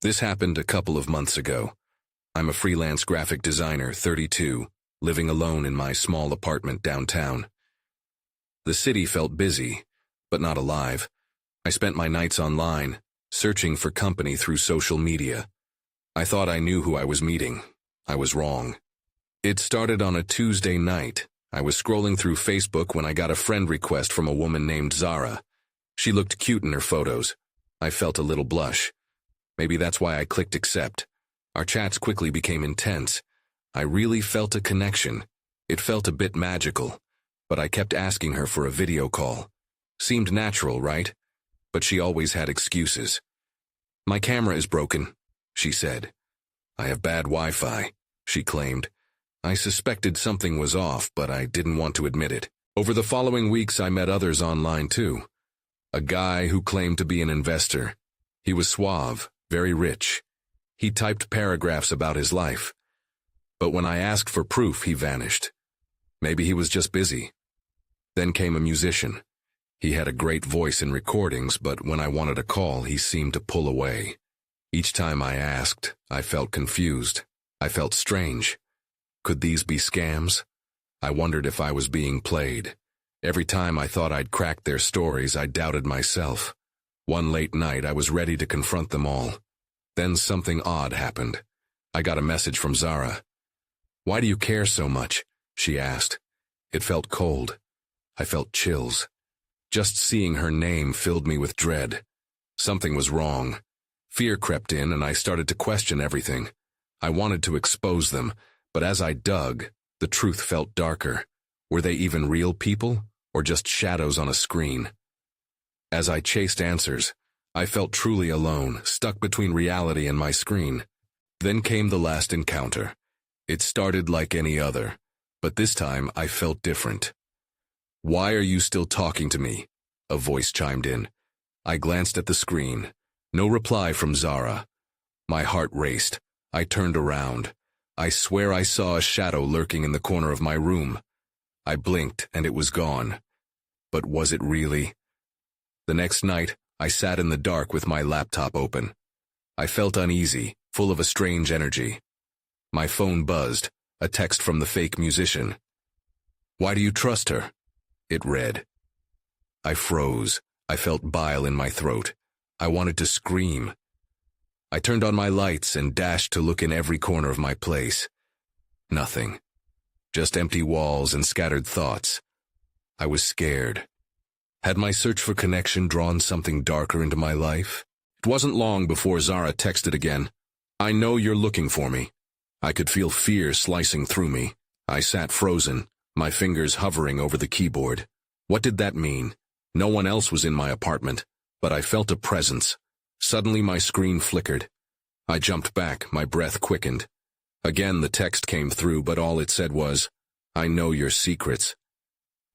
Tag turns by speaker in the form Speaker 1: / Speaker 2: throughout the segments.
Speaker 1: This happened a couple of months ago. I'm a freelance graphic designer, 32, living alone in my small apartment downtown. The city felt busy, but not alive. I spent my nights online, searching for company through social media. I thought I knew who I was meeting. I was wrong. It started on a Tuesday night. I was scrolling through Facebook when I got a friend request from a woman named Zara. She looked cute in her photos. I felt a little blush. Maybe that's why I clicked accept. Our chats quickly became intense. I really felt a connection. It felt a bit magical, but I kept asking her for a video call. Seemed natural, right? But she always had excuses. "My camera is broken," she said. "I have bad Wi-Fi," she claimed. I suspected something was off, but I didn't want to admit it. Over the following weeks, I met others online too. A guy who claimed to be an investor. He was suave, very rich. He typed paragraphs about his life. But when I asked for proof, he vanished. Maybe he was just busy. Then came a musician. He had a great voice in recordings, but when I wanted a call, he seemed to pull away. Each time I asked, I felt confused. I felt strange. Could these be scams? I wondered if I was being played. Every time I thought I'd cracked their stories, I doubted myself. One late night, I was ready to confront them all. Then something odd happened. I got a message from Zara. "Why do you care so much?" she asked. It felt cold. I felt chills. Just seeing her name filled me with dread. Something was wrong. Fear crept in and I started to question everything. I wanted to expose them, but as I dug, the truth felt darker. Were they even real people, or just shadows on a screen? As I chased answers, I felt truly alone, stuck between reality and my screen. Then came the last encounter. It started like any other, but this time I felt different. "Why are you still talking to me?" a voice chimed in. I glanced at the screen. No reply from Zara. My heart raced. I turned around. I swear I saw a shadow lurking in the corner of my room. I blinked and it was gone. But was it really? The next night, I sat in the dark with my laptop open. I felt uneasy, full of a strange energy. My phone buzzed, a text from the fake musician. "Why do you trust her?" it read. I froze. I felt bile in my throat. I wanted to scream. I turned on my lights and dashed to look in every corner of my place. Nothing. Just empty walls and scattered thoughts. I was scared. Had my search for connection drawn something darker into my life? It wasn't long before Zara texted again. "I know you're looking for me." I could feel fear slicing through me. I sat frozen, my fingers hovering over the keyboard. What did that mean? No one else was in my apartment, but I felt a presence. Suddenly my screen flickered. I jumped back, my breath quickened. Again the text came through, but all it said was, "I know your secrets."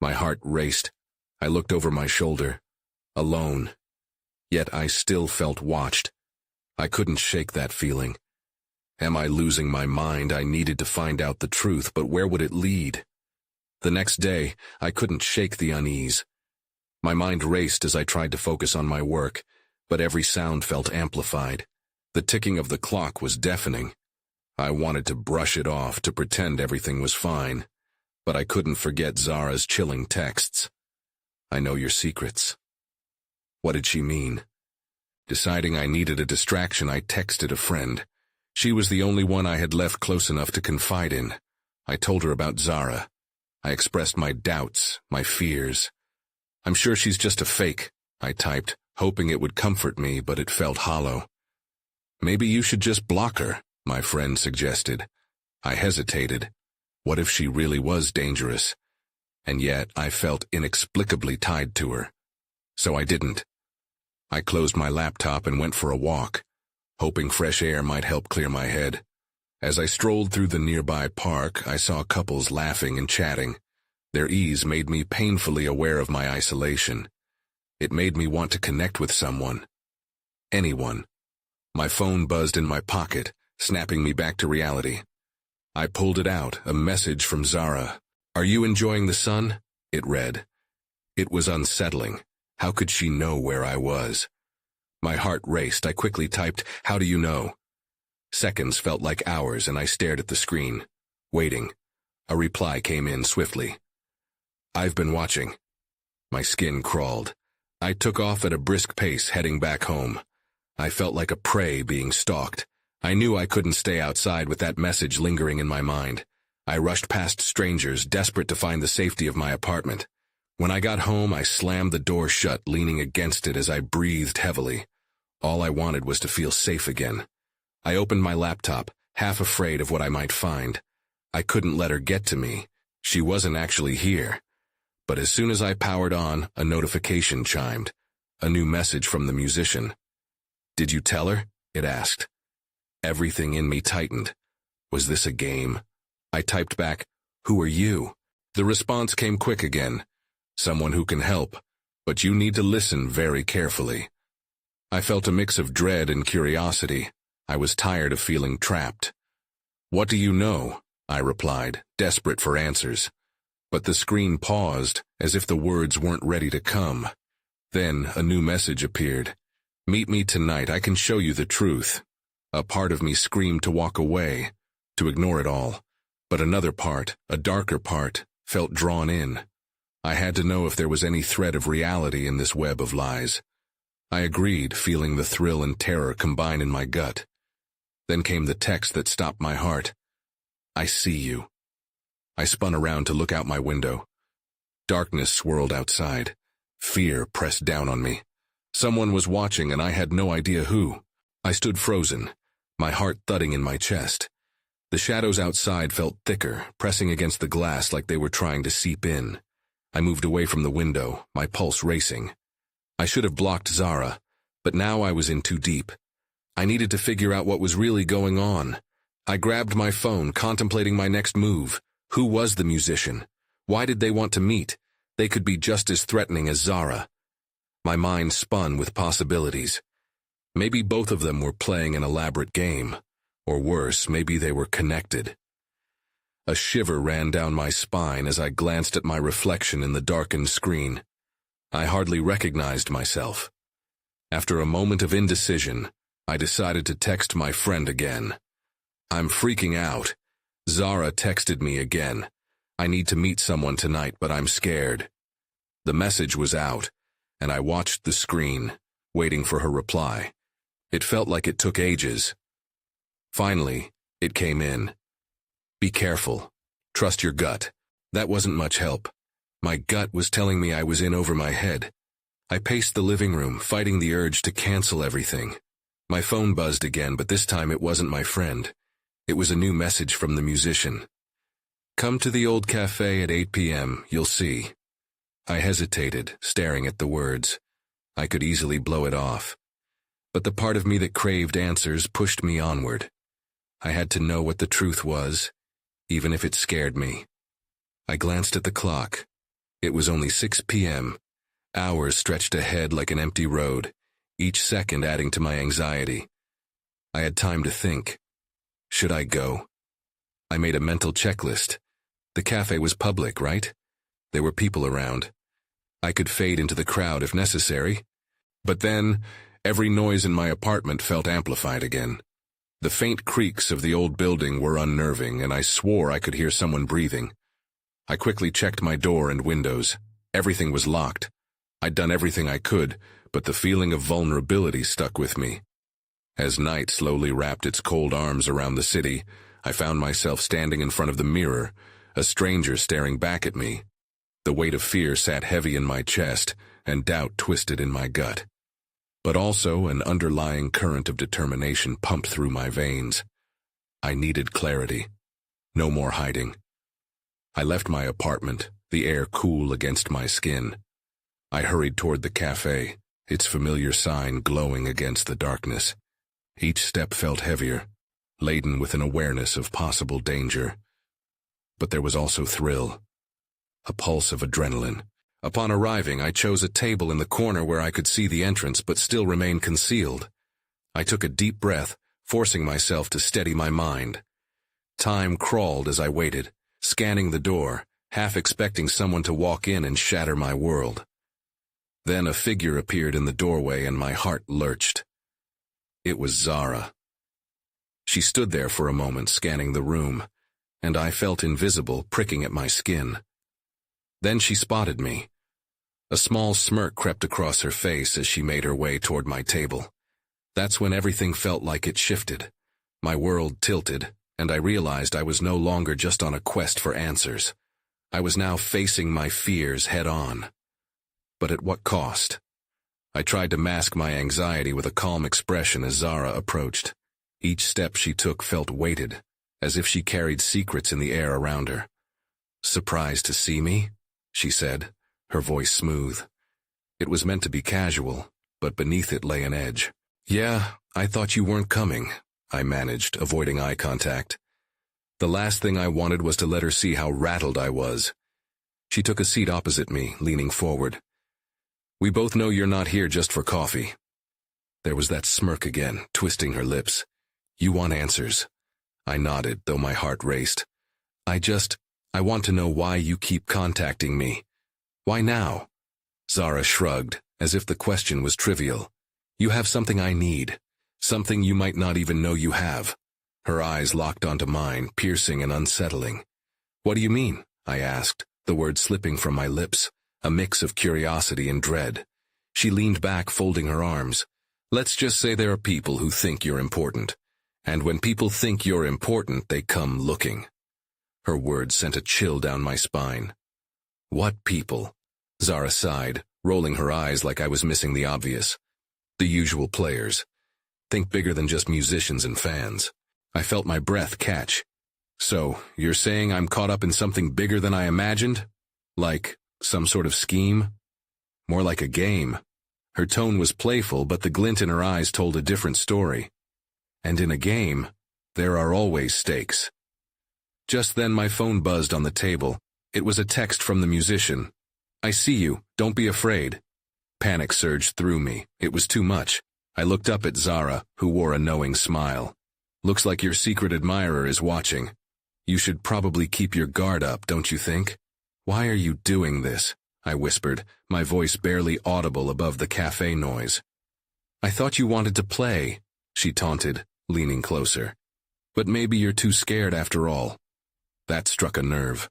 Speaker 1: My heart raced. I looked over my shoulder. Alone. Yet I still felt watched. I couldn't shake that feeling. Am I losing my mind? I needed to find out the truth, but where would it lead? The next day, I couldn't shake the unease. My mind raced as I tried to focus on my work, but every sound felt amplified. The ticking of the clock was deafening. I wanted to brush it off, to pretend everything was fine, but I couldn't forget Zara's chilling texts. "I know your secrets." What did she mean? Deciding I needed a distraction, I texted a friend. She was the only one I had left close enough to confide in. I told her about Zara. I expressed my doubts, my fears. "I'm sure she's just a fake," I typed, hoping it would comfort me, but it felt hollow. "Maybe you should just block her," my friend suggested. I hesitated. What if she really was dangerous? And yet I felt inexplicably tied to her. So I didn't. I closed my laptop and went for a walk, hoping fresh air might help clear my head. As I strolled through the nearby park, I saw couples laughing and chatting. Their ease made me painfully aware of my isolation. It made me want to connect with someone. Anyone. My phone buzzed in my pocket, snapping me back to reality. I pulled it out, a message from Zara. "Are you enjoying the sun?" it read. It was unsettling. How could she know where I was? My heart raced. I quickly typed, "How do you know?" Seconds felt like hours, and I stared at the screen, waiting. A reply came in swiftly. "I've been watching." My skin crawled. I took off at a brisk pace, heading back home. I felt like a prey being stalked. I knew I couldn't stay outside with that message lingering in my mind. I rushed past strangers, desperate to find the safety of my apartment. When I got home, I slammed the door shut, leaning against it as I breathed heavily. All I wanted was to feel safe again. I opened my laptop, half afraid of what I might find. I couldn't let her get to me. She wasn't actually here. But as soon as I powered on, a notification chimed. A new message from the musician. "Did you tell her?" it asked. Everything in me tightened. Was this a game? I typed back, "Who are you?" The response came quick again. "Someone who can help, but you need to listen very carefully." I felt a mix of dread and curiosity. I was tired of feeling trapped. "What do you know?" I replied, desperate for answers. But the screen paused, as if the words weren't ready to come. Then a new message appeared. "Meet me tonight, I can show you the truth." A part of me screamed to walk away, to ignore it all. But another part, a darker part, felt drawn in. I had to know if there was any thread of reality in this web of lies. I agreed, feeling the thrill and terror combine in my gut. Then came the text that stopped my heart. "I see you." I spun around to look out my window. Darkness swirled outside. Fear pressed down on me. Someone was watching, and I had no idea who. I stood frozen, my heart thudding in my chest. The shadows outside felt thicker, pressing against the glass like they were trying to seep in. I moved away from the window, my pulse racing. I should have blocked Zara, but now I was in too deep. I needed to figure out what was really going on. I grabbed my phone, contemplating my next move. Who was the musician? Why did they want to meet? They could be just as threatening as Zara. My mind spun with possibilities. Maybe both of them were playing an elaborate game. Or worse, maybe they were connected. A shiver ran down my spine as I glanced at my reflection in the darkened screen. I hardly recognized myself. After a moment of indecision, I decided to text my friend again. "I'm freaking out. Zara texted me again. I need to meet someone tonight, but I'm scared." The message was out, and I watched the screen, waiting for her reply. It felt like it took ages. Finally, it came in. "Be careful. Trust your gut." That wasn't much help. My gut was telling me I was in over my head. I paced the living room, fighting the urge to cancel everything. My phone buzzed again, but this time it wasn't my friend. It was a new message from the musician. "Come to the old cafe at 8 p.m., you'll see." I hesitated, staring at the words. I could easily blow it off. But the part of me that craved answers pushed me onward. I had to know what the truth was, even if it scared me. I glanced at the clock. It was only 6 p.m. Hours stretched ahead like an empty road, each second adding to my anxiety. I had time to think. Should I go? I made a mental checklist. The cafe was public, right? There were people around. I could fade into the crowd if necessary. But then, every noise in my apartment felt amplified again. The faint creaks of the old building were unnerving, and I swore I could hear someone breathing. I quickly checked my door and windows. Everything was locked. I'd done everything I could, but the feeling of vulnerability stuck with me. As night slowly wrapped its cold arms around the city, I found myself standing in front of the mirror, a stranger staring back at me. The weight of fear sat heavy in my chest, and doubt twisted in my gut. But also an underlying current of determination pumped through my veins. I needed clarity. No more hiding. I left my apartment, the air cool against my skin. I hurried toward the cafe, its familiar sign glowing against the darkness. Each step felt heavier, laden with an awareness of possible danger. But there was also thrill, a pulse of adrenaline. Upon arriving, I chose a table in the corner where I could see the entrance but still remain concealed. I took a deep breath, forcing myself to steady my mind. Time crawled as I waited, scanning the door, half expecting someone to walk in and shatter my world. Then a figure appeared in the doorway and my heart lurched. It was Zara. She stood there for a moment scanning the room, and I felt invisible pricking at my skin. Then she spotted me. A small smirk crept across her face as she made her way toward my table. That's when everything felt like it shifted. My world tilted, and I realized I was no longer just on a quest for answers. I was now facing my fears head-on. But at what cost? I tried to mask my anxiety with a calm expression as Zara approached. Each step she took felt weighted, as if she carried secrets in the air around her. "Surprised to see me?" she said, her voice smooth. It was meant to be casual, but beneath it lay an edge. "Yeah, I thought you weren't coming," I managed, avoiding eye contact. The last thing I wanted was to let her see how rattled I was. She took a seat opposite me, leaning forward. "We both know you're not here just for coffee." There was that smirk again, twisting her lips. "You want answers." I nodded, though my heart raced. I want to know why you keep contacting me." "Why now?" Zara shrugged, as if the question was trivial. "You have something I need. Something you might not even know you have." Her eyes locked onto mine, piercing and unsettling. "What do you mean?" I asked, the words slipping from my lips, a mix of curiosity and dread. She leaned back, folding her arms. "Let's just say there are people who think you're important. And when people think you're important, they come looking." Her words sent a chill down my spine. "What people?" Zara sighed, rolling her eyes like I was missing the obvious. "The usual players. Think bigger than just musicians and fans." I felt my breath catch. "So, you're saying I'm caught up in something bigger than I imagined? Like some sort of scheme?" "More like a game." Her tone was playful, but the glint in her eyes told a different story. "And in a game, there are always stakes." Just then my phone buzzed on the table. It was a text from the musician. "I see you, don't be afraid." Panic surged through me. It was too much. I looked up at Zara, who wore a knowing smile. "Looks like your secret admirer is watching. You should probably keep your guard up, don't you think?" "Why are you doing this?" I whispered, my voice barely audible above the cafe noise. "I thought you wanted to play," she taunted, leaning closer. "But maybe you're too scared after all." That struck a nerve.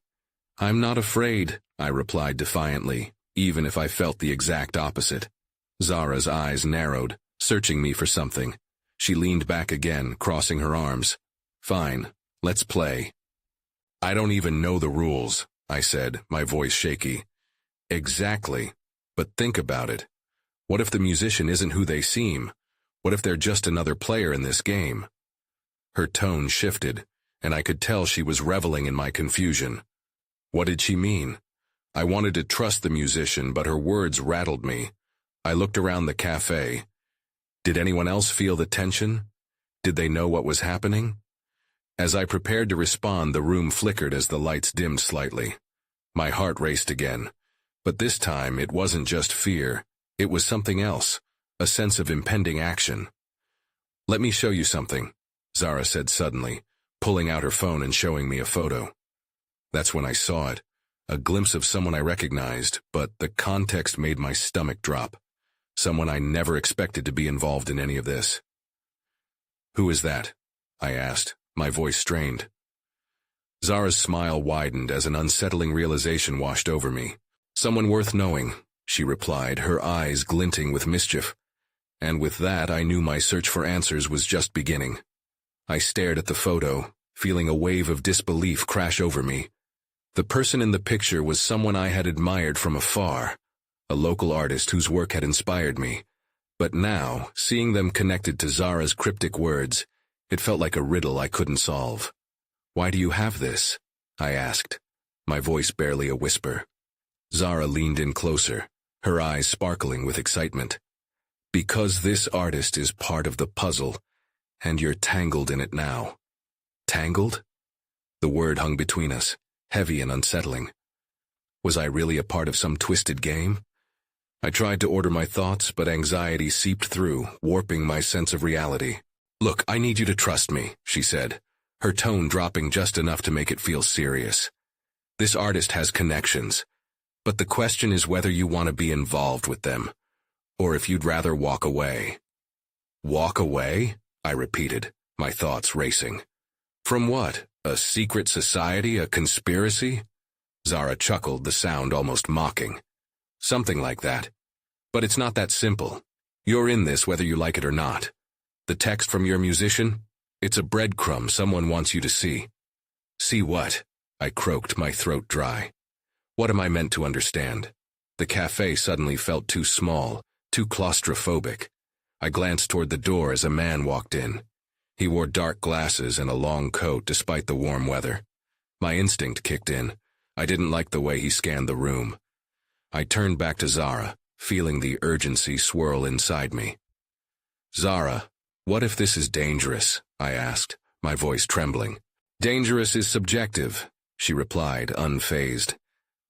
Speaker 1: "I'm not afraid," I replied defiantly, even if I felt the exact opposite. Zara's eyes narrowed, searching me for something. She leaned back again, crossing her arms. "Fine, let's play." "I don't even know the rules," I said, my voice shaky. "Exactly. But think about it. What if the musician isn't who they seem? What if they're just another player in this game?" Her tone shifted, and I could tell she was reveling in my confusion. What did she mean? I wanted to trust the musician, but her words rattled me. I looked around the cafe. Did anyone else feel the tension? Did they know what was happening? As I prepared to respond, the room flickered as the lights dimmed slightly. My heart raced again. But this time, it wasn't just fear. It was something else, a sense of impending action. "Let me show you something," Zara said suddenly, pulling out her phone and showing me a photo. That's when I saw it, a glimpse of someone I recognized, but the context made my stomach drop. Someone I never expected to be involved in any of this. "Who is that?" I asked, my voice strained. Zara's smile widened as an unsettling realization washed over me. "Someone worth knowing," she replied, her eyes glinting with mischief. And with that, I knew my search for answers was just beginning. I stared at the photo, feeling a wave of disbelief crash over me. The person in the picture was someone I had admired from afar, a local artist whose work had inspired me. But now, seeing them connected to Zara's cryptic words, it felt like a riddle I couldn't solve. "Why do you have this?" I asked, my voice barely a whisper. Zara leaned in closer, her eyes sparkling with excitement. "Because this artist is part of the puzzle, and you're tangled in it now." Tangled? The word hung between us, heavy and unsettling. Was I really a part of some twisted game? I tried to order my thoughts, but anxiety seeped through, warping my sense of reality. "Look, I need you to trust me," she said, her tone dropping just enough to make it feel serious. "This artist has connections. But the question is whether you want to be involved with them, or if you'd rather walk away. Walk away? I repeated, my thoughts racing. From what? A secret society? A conspiracy? Zara chuckled, the sound almost mocking. Something like that. But it's not that simple. You're in this whether you like it or not. The text from your musician? It's a breadcrumb someone wants you to see. See what? I croaked, my throat dry. What am I meant to understand? The cafe suddenly felt too small, too claustrophobic. I glanced toward the door as a man walked in. He wore dark glasses and a long coat despite the warm weather. My instinct kicked in. I didn't like the way he scanned the room. I turned back to Zara, feeling the urgency swirl inside me. Zara, what if this is dangerous? I asked, my voice trembling. Dangerous is subjective, she replied, unfazed.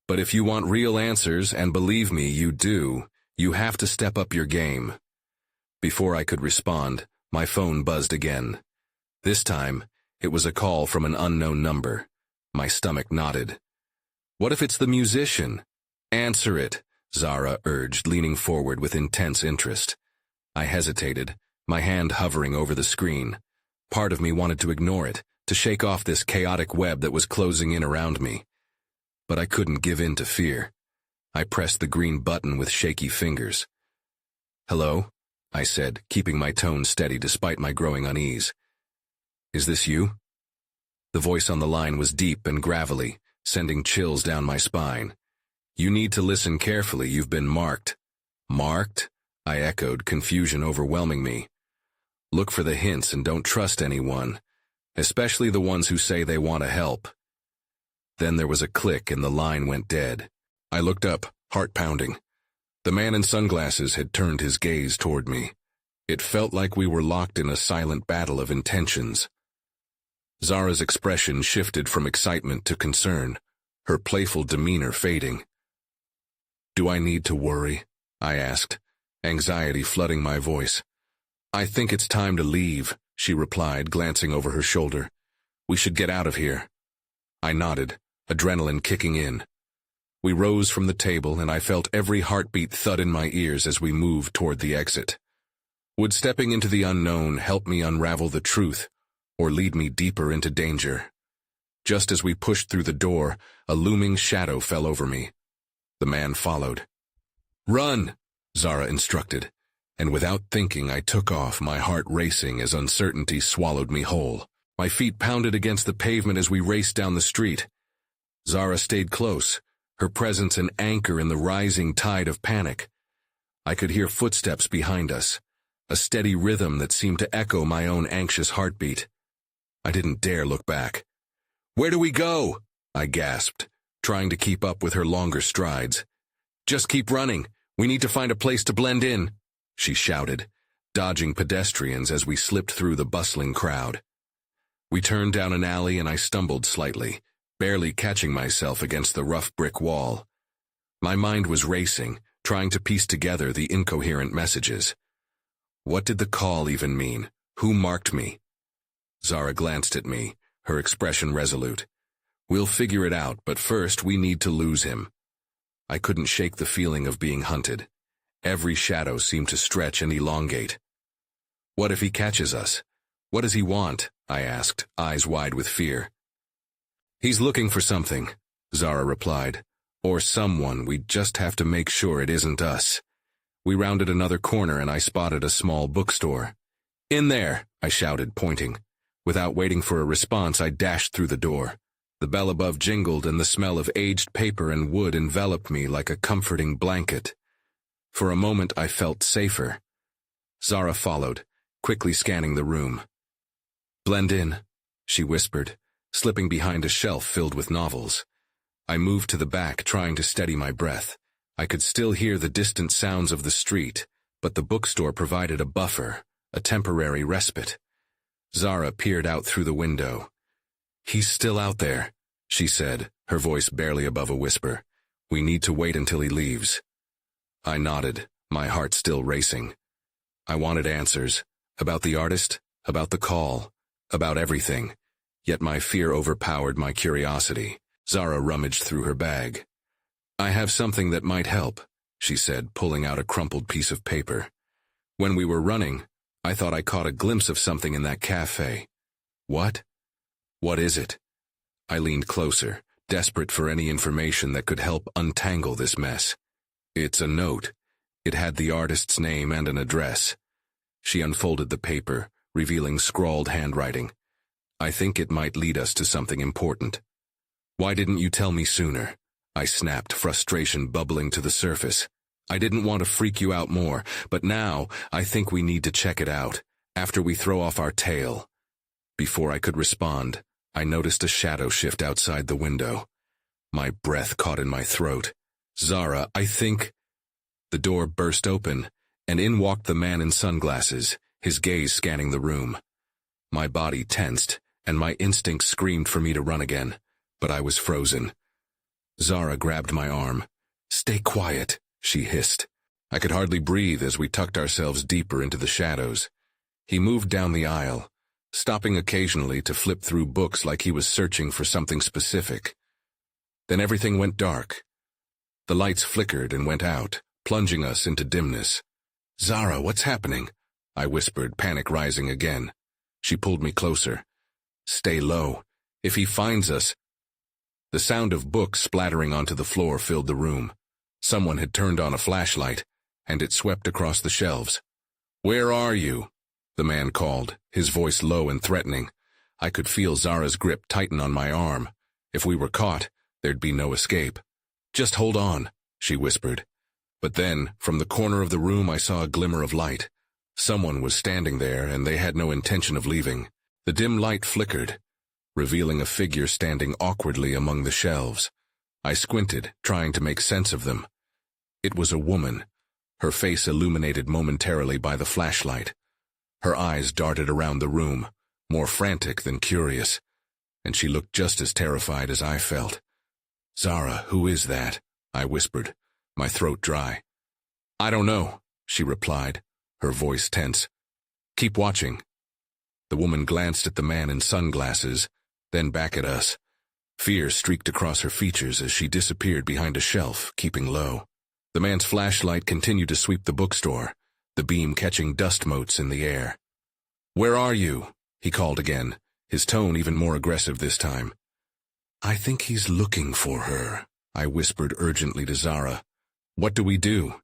Speaker 1: But if you want real answers, and believe me, you do, you have to step up your game. Before I could respond, my phone buzzed again. This time, it was a call from an unknown number. My stomach knotted. What if it's the musician? Answer it, Zara urged, leaning forward with intense interest. I hesitated, my hand hovering over the screen. Part of me wanted to ignore it, to shake off this chaotic web that was closing in around me. But I couldn't give in to fear. I pressed the green button with shaky fingers. Hello? I said, keeping my tone steady despite my growing unease. Is this you? The voice on the line was deep and gravelly, sending chills down my spine. You need to listen carefully, you've been marked. Marked? I echoed, confusion overwhelming me. Look for the hints and don't trust anyone, especially the ones who say they want to help. Then there was a click and the line went dead. I looked up, heart pounding. The man in sunglasses had turned his gaze toward me. It felt like we were locked in a silent battle of intentions. Zara's expression shifted from excitement to concern, her playful demeanor fading. Do I need to worry? I asked, anxiety flooding my voice. I think it's time to leave, she replied, glancing over her shoulder. We should get out of here. I nodded, adrenaline kicking in. We rose from the table and I felt every heartbeat thud in my ears as we moved toward the exit. Would stepping into the unknown help me unravel the truth, or lead me deeper into danger? Just as we pushed through the door, a looming shadow fell over me. The man followed. Run, Zara instructed, and without thinking I took off, my heart racing as uncertainty swallowed me whole. My feet pounded against the pavement as we raced down the street. Zara stayed close, her presence an anchor in the rising tide of panic. I could hear footsteps behind us, a steady rhythm that seemed to echo my own anxious heartbeat. I didn't dare look back. Where do we go? I gasped, trying to keep up with her longer strides. Just keep running. We need to find a place to blend in, she shouted, dodging pedestrians as we slipped through the bustling crowd. We turned down an alley and I stumbled slightly, barely catching myself against the rough brick wall. My mind was racing, trying to piece together the incoherent messages. What did the call even mean? Who marked me? Zara glanced at me, her expression resolute. We'll figure it out, but first we need to lose him. I couldn't shake the feeling of being hunted. Every shadow seemed to stretch and elongate. What if he catches us? What does he want? I asked, eyes wide with fear. He's looking for something, Zara replied. Or someone. We just have to make sure it isn't us. We rounded another corner and I spotted a small bookstore. In there, I shouted, pointing. Without waiting for a response, I dashed through the door. The bell above jingled and the smell of aged paper and wood enveloped me like a comforting blanket. For a moment I felt safer. Zara followed, quickly scanning the room. Blend in, she whispered, slipping behind a shelf filled with novels. I moved to the back, trying to steady my breath. I could still hear the distant sounds of the street, but the bookstore provided a buffer, a temporary respite. Zara peered out through the window. He's still out there, she said, her voice barely above a whisper. We need to wait until he leaves. I nodded, my heart still racing. I wanted answers, about the artist, about the call, about everything. Yet my fear overpowered my curiosity. Zara rummaged through her bag. I have something that might help, she said, pulling out a crumpled piece of paper. When we were running, I thought I caught a glimpse of something in that cafe. What? What is it? I leaned closer, desperate for any information that could help untangle this mess. It's a note. It had the artist's name and an address. She unfolded the paper, revealing scrawled handwriting. I think it might lead us to something important. Why didn't you tell me sooner? I snapped, frustration bubbling to the surface. I didn't want to freak you out more, but now I think we need to check it out, after we throw off our tail. Before I could respond, I noticed a shadow shift outside the window. My breath caught in my throat. Zara, I think... The door burst open, and in walked the man in sunglasses, his gaze scanning the room. My body tensed, and my instincts screamed for me to run again, but I was frozen. Zara grabbed my arm. Stay quiet, she hissed. I could hardly breathe as we tucked ourselves deeper into the shadows. He moved down the aisle, stopping occasionally to flip through books like he was searching for something specific. Then everything went dark. The lights flickered and went out, plunging us into dimness. Zara, what's happening? I whispered, panic rising again. She pulled me closer. Stay low. If he finds us... The sound of books splattering onto the floor filled the room. Someone had turned on a flashlight, and it swept across the shelves. Where are you? The man called, his voice low and threatening. I could feel Zara's grip tighten on my arm. If we were caught, there'd be no escape. Just hold on, she whispered. But then, from the corner of the room, I saw a glimmer of light. Someone was standing there, and they had no intention of leaving. The dim light flickered, revealing a figure standing awkwardly among the shelves. I squinted, trying to make sense of them. It was a woman, her face illuminated momentarily by the flashlight. Her eyes darted around the room, more frantic than curious, and she looked just as terrified as I felt. Zara, who is that? I whispered, my throat dry. I don't know, she replied, her voice tense. Keep watching. The woman glanced at the man in sunglasses, then back at us. Fear streaked across her features as she disappeared behind a shelf, keeping low. The man's flashlight continued to sweep the bookstore, the beam catching dust motes in the air. Where are you? He called again, his tone even more aggressive this time. I think he's looking for her, I whispered urgently to Zara. What do we do?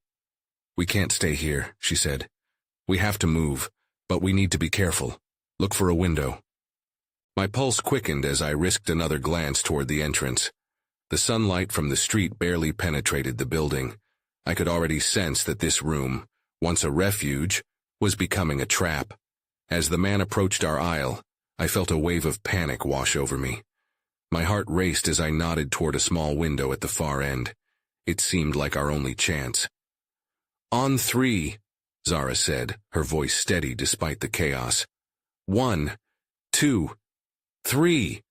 Speaker 1: We can't stay here, she said. We have to move, but we need to be careful. Look for a window. My pulse quickened as I risked another glance toward the entrance. The sunlight from the street barely penetrated the building. I could already sense that this room, once a refuge, was becoming a trap. As the man approached our aisle, I felt a wave of panic wash over me. My heart raced as I nodded toward a small window at the far end. It seemed like our only chance. On 3, Zara said, her voice steady despite the chaos. 1, 2, 3.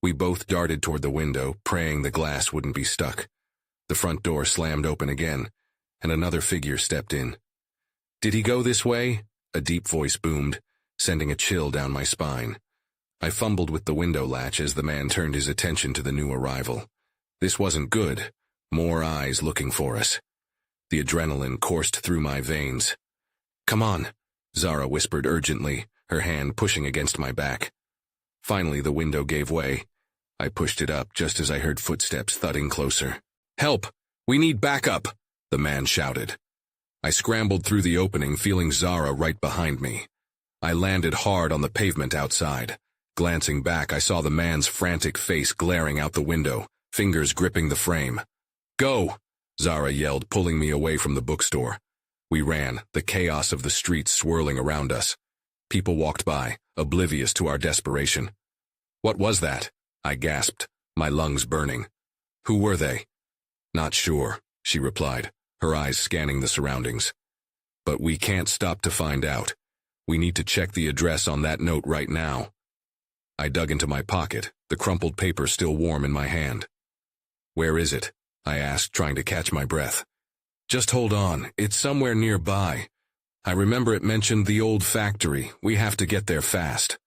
Speaker 1: We both darted toward the window, praying the glass wouldn't be stuck. The front door slammed open again, and another figure stepped in. Did he go this way? A deep voice boomed, sending a chill down my spine. I fumbled with the window latch as the man turned his attention to the new arrival. This wasn't good. More eyes looking for us. The adrenaline coursed through my veins. Come on, Zara whispered urgently, her hand pushing against my back. Finally, the window gave way. I pushed it up just as I heard footsteps thudding closer. Help! We need backup! The man shouted. I scrambled through the opening, feeling Zara right behind me. I landed hard on the pavement outside. Glancing back, I saw the man's frantic face glaring out the window, fingers gripping the frame. Go! Zara yelled, pulling me away from the bookstore. We ran, the chaos of the streets swirling around us. People walked by, oblivious to our desperation. What was that? I gasped, my lungs burning. Who were they? Not sure, she replied, her eyes scanning the surroundings. But we can't stop to find out. We need to check the address on that note right now. I dug into my pocket, the crumpled paper still warm in my hand. Where is it? I asked, trying to catch my breath. Just hold on, it's somewhere nearby. I remember it mentioned the old factory. We have to get there fast.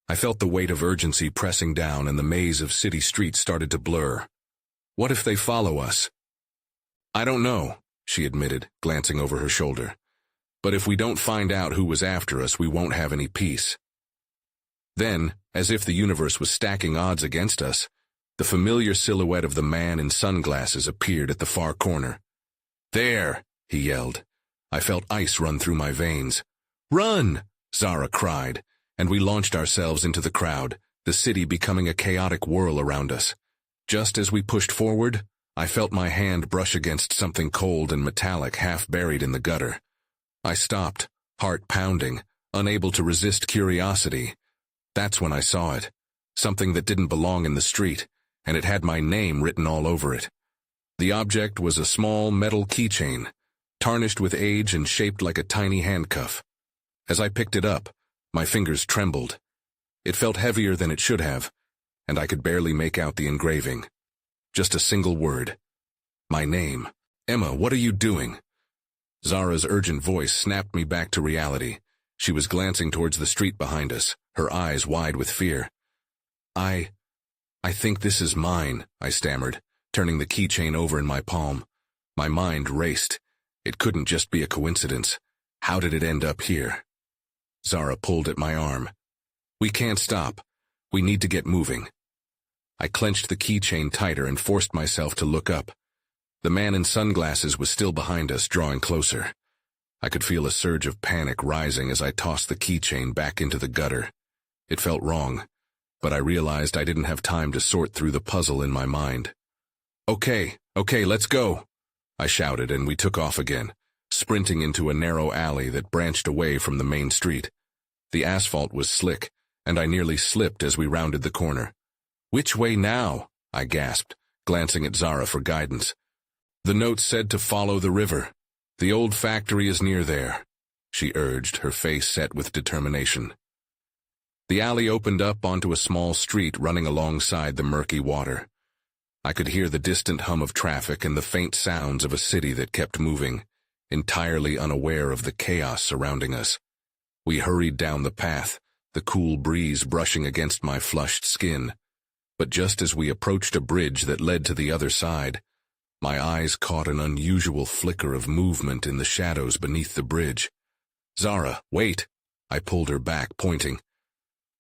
Speaker 1: I felt the weight of urgency pressing down and the maze of city streets started to blur. What if they follow us? I don't know, she admitted, glancing over her shoulder. But if we don't find out who was after us, we won't have any peace. Then, as if the universe was stacking odds against us, the familiar silhouette of the man in sunglasses appeared at the far corner. There, he yelled. I felt ice run through my veins. Run! Zara cried, and we launched ourselves into the crowd, the city becoming a chaotic whirl around us. Just as we pushed forward, I felt my hand brush against something cold and metallic half buried in the gutter. I stopped, heart pounding, unable to resist curiosity. That's when I saw it. Something that didn't belong in the street, and it had my name written all over it. The object was a small metal keychain, tarnished with age and shaped like a tiny handcuff. As I picked it up, my fingers trembled. It felt heavier than it should have, and I could barely make out the engraving. Just a single word. My name. Emma, what are you doing? Zara's urgent voice snapped me back to reality. She was glancing towards the street behind us, her eyes wide with fear. I think this is mine, I stammered, turning the keychain over in my palm. My mind raced. It couldn't just be a coincidence. How did it end up here? Zara pulled at my arm. We can't stop. We need to get moving. I clenched the keychain tighter and forced myself to look up. The man in sunglasses was still behind us, drawing closer. I could feel a surge of panic rising as I tossed the keychain back into the gutter. It felt wrong, but I realized I didn't have time to sort through the puzzle in my mind. Okay, let's go, I shouted, and we took off again, sprinting into a narrow alley that branched away from the main street. The asphalt was slick, and I nearly slipped as we rounded the corner. Which way now? I gasped, glancing at Zara for guidance. The note said to follow the river. The old factory is near there, she urged, her face set with determination. The alley opened up onto a small street running alongside the murky water. I could hear the distant hum of traffic and the faint sounds of a city that kept moving, entirely unaware of the chaos surrounding us. We hurried down the path, the cool breeze brushing against my flushed skin. But just as we approached a bridge that led to the other side, my eyes caught an unusual flicker of movement in the shadows beneath the bridge. Zara, wait! I pulled her back, pointing.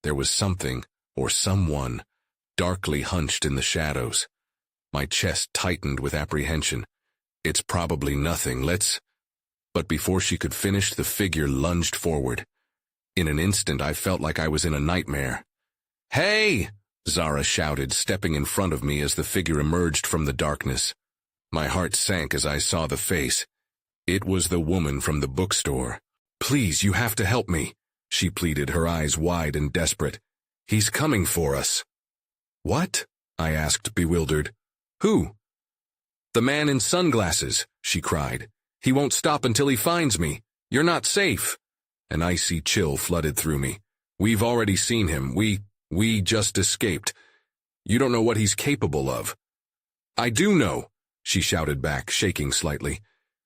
Speaker 1: There was something, or someone, darkly hunched in the shadows. My chest tightened with apprehension. It's probably nothing, let's... But before she could finish, the figure lunged forward. In an instant, I felt like I was in a nightmare. Hey! Zara shouted, stepping in front of me as the figure emerged from the darkness. My heart sank as I saw the face. It was the woman from the bookstore. Please, you have to help me, she pleaded, her eyes wide and desperate. He's coming for us. What? I asked, bewildered. Who? The man in sunglasses, she cried. He won't stop until he finds me. You're not safe. An icy chill flooded through me. We've already seen him. We just escaped. You don't know what he's capable of. I do know, she shouted back, shaking slightly.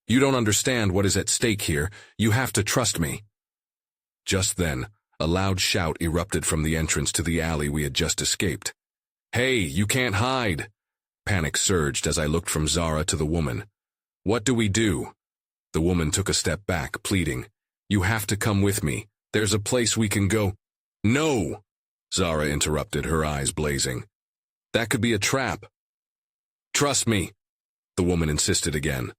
Speaker 1: You don't understand what is at stake here. You have to trust me. Just then, a loud shout erupted from the entrance to the alley we had just escaped. Hey, you can't hide! Panic surged as I looked from Zara to the woman. What do we do? The woman took a step back, pleading. You have to come with me. There's a place we can go. No! Zara interrupted, her eyes blazing. That could be a trap. Trust me, the woman insisted again.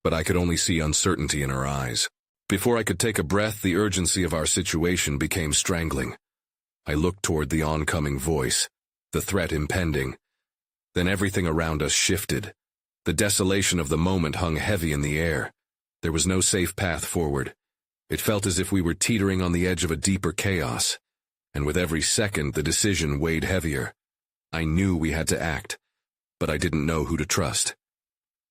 Speaker 1: But I could only see uncertainty in her eyes. Before I could take a breath, the urgency of our situation became strangling. I looked toward the oncoming voice, the threat impending. Then everything around us shifted. The desolation of the moment hung heavy in the air. There was no safe path forward. It felt as if we were teetering on the edge of a deeper chaos. And with every second, the decision weighed heavier. I knew we had to act, but I didn't know who to trust.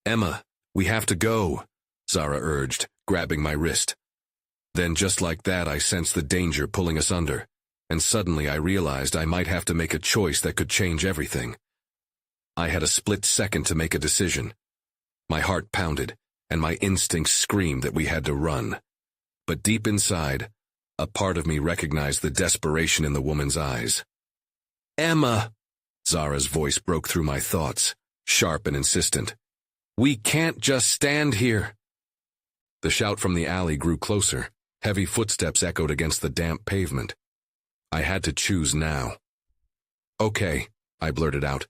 Speaker 1: Emma, we have to go, Zara urged, grabbing my wrist. Then just like that, I sensed the danger pulling us under, and suddenly I realized I might have to make a choice that could change everything. I had a split second to make a decision. My heart pounded, and my instincts screamed that we had to run. But deep inside, a part of me recognized the desperation in the woman's eyes. Emma! Zara's voice broke through my thoughts, sharp and insistent. We can't just stand here. The shout from the alley grew closer. Heavy footsteps echoed against the damp pavement. I had to choose now. Okay, I blurted out.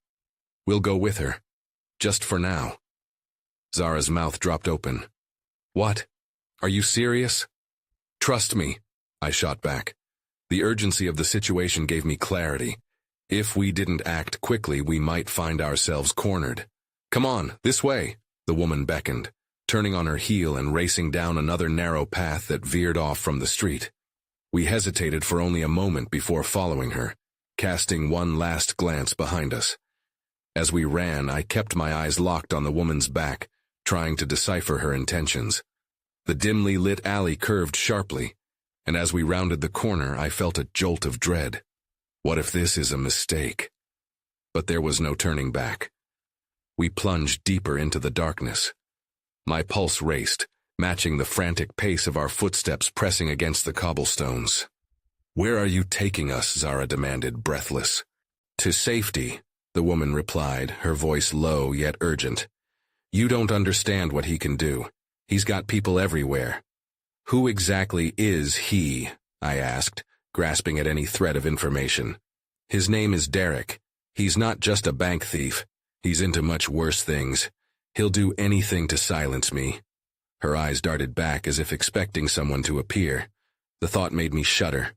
Speaker 1: We'll go with her. Just for now. Zara's mouth dropped open. What? Are you serious? Trust me, I shot back. The urgency of the situation gave me clarity. If we didn't act quickly, we might find ourselves cornered. Come on, this way, the woman beckoned, turning on her heel and racing down another narrow path that veered off from the street. We hesitated for only a moment before following her, casting one last glance behind us. As we ran, I kept my eyes locked on the woman's back, trying to decipher her intentions. The dimly lit alley curved sharply, and as we rounded the corner, I felt a jolt of dread. What if this is a mistake? But there was no turning back. We plunged deeper into the darkness. My pulse raced, matching the frantic pace of our footsteps pressing against the cobblestones. Where are you taking us? Zara demanded, breathless. To safety, the woman replied, her voice low yet urgent. You don't understand what he can do. He's got people everywhere. Who exactly is he? I asked, grasping at any thread of information. His name is Derek. He's not just a bank thief. He's into much worse things. He'll do anything to silence me. Her eyes darted back as if expecting someone to appear. The thought made me shudder.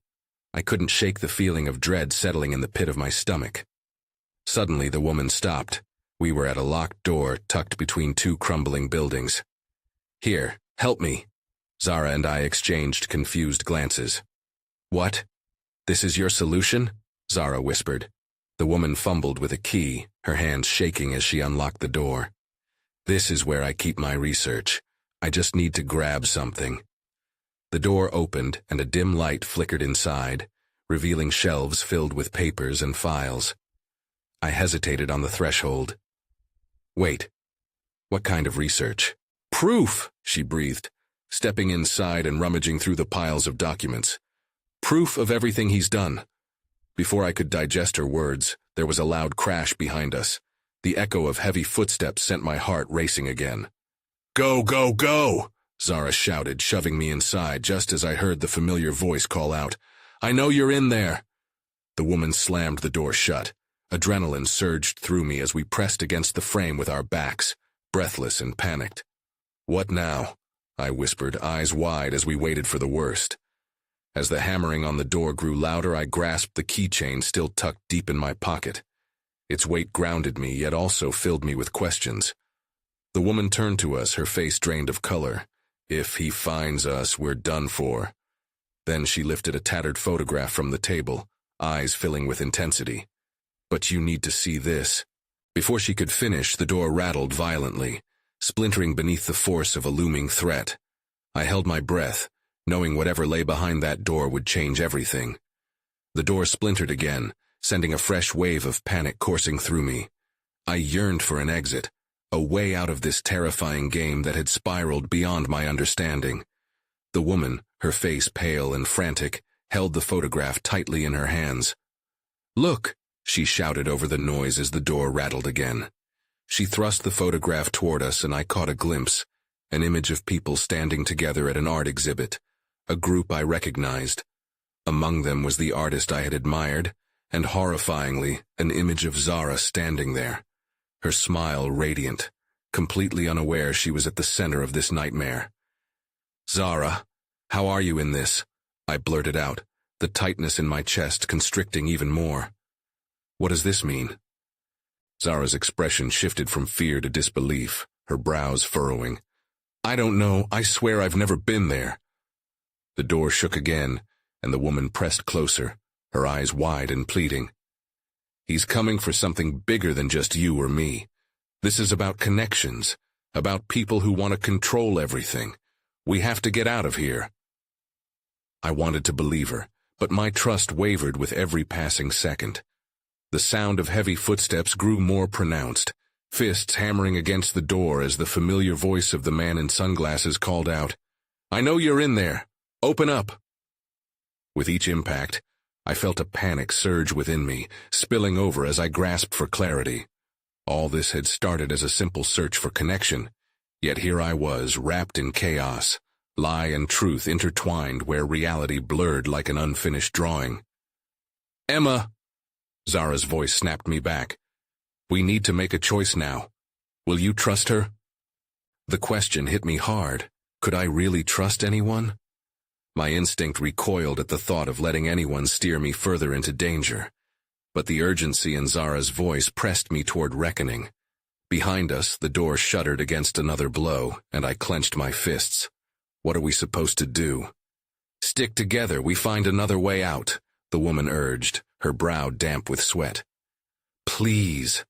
Speaker 1: I couldn't shake the feeling of dread settling in the pit of my stomach. Suddenly the woman stopped. We were at a locked door tucked between two crumbling buildings. Here, help me. Zara and I exchanged confused glances. What? This is your solution? Zara whispered. The woman fumbled with a key, her hands shaking as she unlocked the door. This is where I keep my research. I just need to grab something. The door opened and a dim light flickered inside, revealing shelves filled with papers and files. I hesitated on the threshold. Wait. What kind of research? Proof, she breathed, stepping inside and rummaging through the piles of documents. Proof of everything he's done. Before I could digest her words, there was a loud crash behind us. The echo of heavy footsteps sent my heart racing again. Go, go, go! Zara shouted, shoving me inside just as I heard the familiar voice call out. I know you're in there! The woman slammed the door shut. Adrenaline surged through me as we pressed against the frame with our backs, breathless and panicked. What now? I whispered, eyes wide as we waited for the worst. As the hammering on the door grew louder, I grasped the keychain still tucked deep in my pocket. Its weight grounded me, yet also filled me with questions. The woman turned to us, her face drained of color. If he finds us, we're done for. Then she lifted a tattered photograph from the table, eyes filling with intensity. But you need to see this. Before she could finish, the door rattled violently, splintering beneath the force of a looming threat. I held my breath, knowing whatever lay behind that door would change everything. The door splintered again, sending a fresh wave of panic coursing through me. I yearned for an exit, a way out of this terrifying game that had spiraled beyond my understanding. The woman, her face pale and frantic, held the photograph tightly in her hands. Look, she shouted over the noise as the door rattled again. She thrust the photograph toward us and I caught a glimpse, an image of people standing together at an art exhibit, a group I recognized. Among them was the artist I had admired, and horrifyingly, an image of Zara standing there, her smile radiant, completely unaware she was at the center of this nightmare. Zara, how are you in this? I blurted out, the tightness in my chest constricting even more. What does this mean? Zara's expression shifted from fear to disbelief, her brows furrowing. I don't know, I swear I've never been there. The door shook again, and the woman pressed closer, her eyes wide and pleading. He's coming for something bigger than just you or me. This is about connections, about people who want to control everything. We have to get out of here. I wanted to believe her, but my trust wavered with every passing second. The sound of heavy footsteps grew more pronounced, fists hammering against the door as the familiar voice of the man in sunglasses called out, I know you're in there. Open up. With each impact, I felt a panic surge within me, spilling over as I grasped for clarity. All this had started as a simple search for connection, yet here I was, wrapped in chaos, lie and truth intertwined where reality blurred like an unfinished drawing. "Emma!" Zara's voice snapped me back. "We need to make a choice now. Will you trust her?" The question hit me hard. Could I really trust anyone? My instinct recoiled at the thought of letting anyone steer me further into danger. But the urgency in Zara's voice pressed me toward reckoning. Behind us, the door shuddered against another blow, and I clenched my fists. What are we supposed to do? "Stick together, we find another way out," the woman urged, her brow damp with sweat. "Please."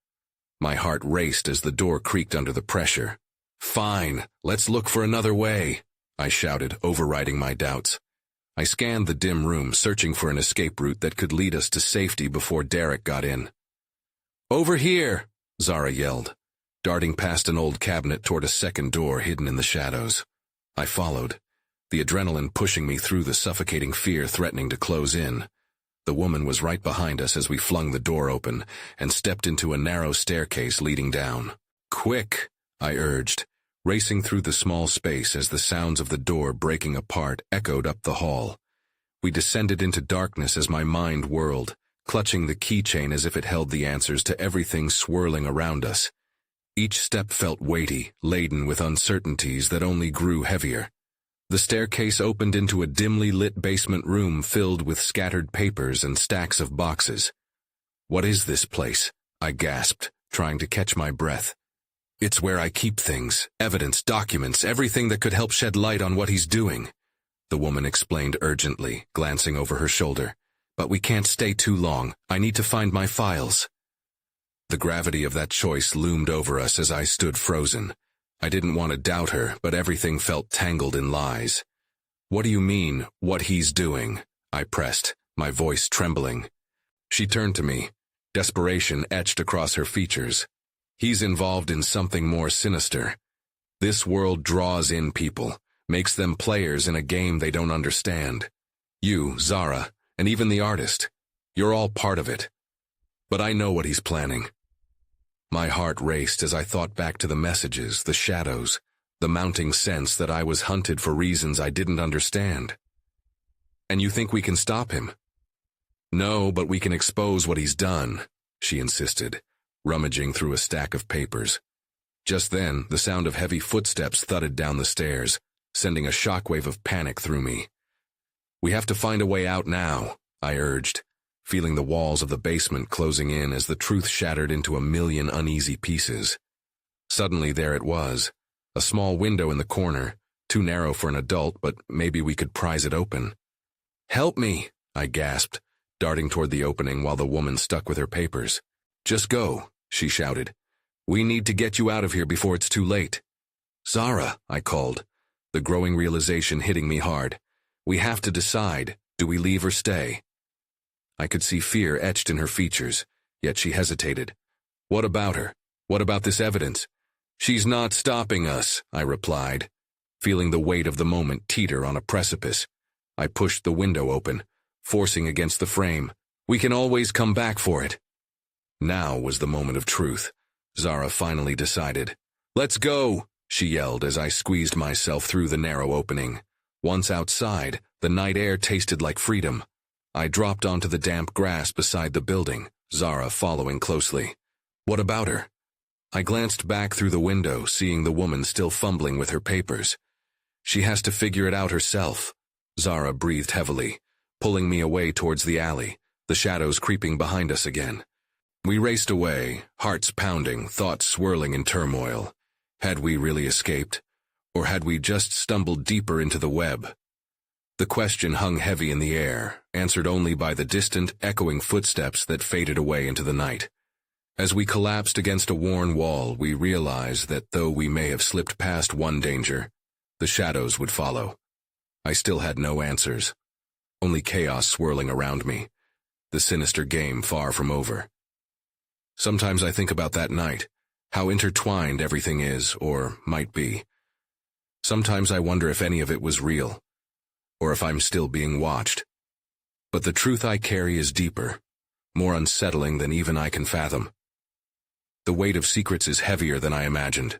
Speaker 1: My heart raced as the door creaked under the pressure. "Fine, let's look for another way," I shouted, overriding my doubts. I scanned the dim room, searching for an escape route that could lead us to safety before Derek got in. "Over here!" Zara yelled, darting past an old cabinet toward a second door hidden in the shadows. I followed, the adrenaline pushing me through the suffocating fear threatening to close in. The woman was right behind us as we flung the door open and stepped into a narrow staircase leading down. "Quick!" I urged, racing through the small space as the sounds of the door breaking apart echoed up the hall. We descended into darkness as my mind whirled, clutching the keychain as if it held the answers to everything swirling around us. Each step felt weighty, laden with uncertainties that only grew heavier. The staircase opened into a dimly lit basement room filled with scattered papers and stacks of boxes. "What is this place?" I gasped, trying to catch my breath. "It's where I keep things, evidence, documents, everything that could help shed light on what he's doing," the woman explained urgently, glancing over her shoulder. "But we can't stay too long. I need to find my files." The gravity of that choice loomed over us as I stood frozen. I didn't want to doubt her, but everything felt tangled in lies. "What do you mean, what he's doing?" I pressed, my voice trembling. She turned to me, desperation etched across her features. "He's involved in something more sinister. This world draws in people, makes them players in a game they don't understand. You, Zara, and even the artist. You're all part of it. But I know what he's planning." My heart raced as I thought back to the messages, the shadows, the mounting sense that I was hunted for reasons I didn't understand. "And you think we can stop him?" "No, but we can expose what he's done," she insisted, rummaging through a stack of papers. Just then, the sound of heavy footsteps thudded down the stairs, sending a shockwave of panic through me. "We have to find a way out now," I urged, feeling the walls of the basement closing in as the truth shattered into a million uneasy pieces. Suddenly there it was, a small window in the corner, too narrow for an adult, but maybe we could prise it open. "Help me," I gasped, darting toward the opening while the woman stuck with her papers. "Just go," she shouted. "We need to get you out of here before it's too late." "Zara," I called, the growing realization hitting me hard. "We have to decide, do we leave or stay?" I could see fear etched in her features, yet she hesitated. "What about her? What about this evidence?" "She's not stopping us," I replied, feeling the weight of the moment teeter on a precipice. I pushed the window open, forcing against the frame. "We can always come back for it." Now was the moment of truth. Zara finally decided. "Let's go," she yelled as I squeezed myself through the narrow opening. Once outside, the night air tasted like freedom. I dropped onto the damp grass beside the building, Zara following closely. "What about her?" I glanced back through the window, seeing the woman still fumbling with her papers. "She has to figure it out herself." Zara breathed heavily, pulling me away towards the alley, the shadows creeping behind us again. We raced away, hearts pounding, thoughts swirling in turmoil. Had we really escaped? Or had we just stumbled deeper into the web? The question hung heavy in the air, answered only by the distant, echoing footsteps that faded away into the night. As we collapsed against a worn wall, we realized that though we may have slipped past one danger, the shadows would follow. I still had no answers, only chaos swirling around me, the sinister game far from over. Sometimes I think about that night, how intertwined everything is, or might be. Sometimes I wonder if any of it was real, or if I'm still being watched. But the truth I carry is deeper, more unsettling than even I can fathom. The weight of secrets is heavier than I imagined.